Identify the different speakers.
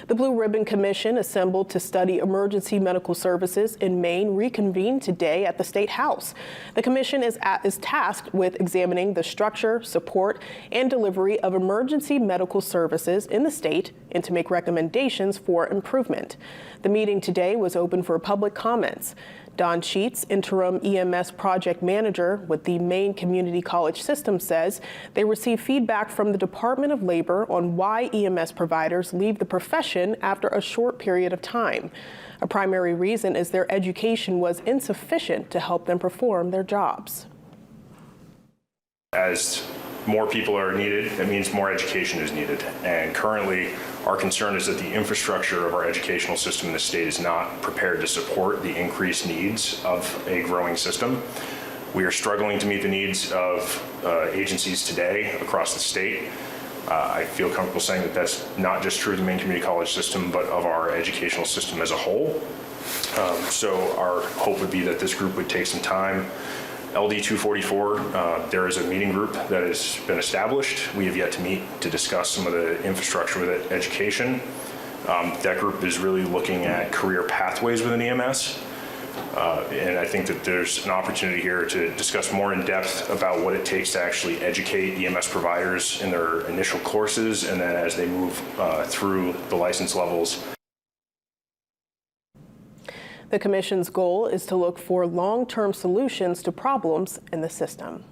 Speaker 1: The Blue Ribbon Commission, assembled to study emergency medical services in Maine, reconvened today at the State House. The commission is tasked with examining the structure, support, and delivery of emergency medical services in the state and to make recommendations for improvement. The meeting today was open for public comments. Don Sheets, interim EMS project manager with the Maine Community College System, says they receive feedback from the Department of Labor on why EMS providers leave the profession after a short period of time. A primary reason is their education was insufficient to help them perform their jobs.
Speaker 2: As more people are needed, it means more education is needed. And currently, our concern is that the infrastructure of our educational system in the state is not prepared to support the increased needs of a growing system. We are struggling to meet the needs of agencies today across the state. I feel comfortable saying that that's not just true of the Maine Community College system, but of our educational system as a whole. So our hope would be that this group would take some time. LD 244, there is a meeting group that has been established. We have yet to meet to discuss some of the infrastructure with education. That group is really looking at career pathways within EMS. And I think that there's an opportunity here to discuss more in depth about what it takes to actually educate EMS providers in their initial courses, and then as they move through the license levels.
Speaker 1: The commission's goal is to look for long-term solutions to problems in the system.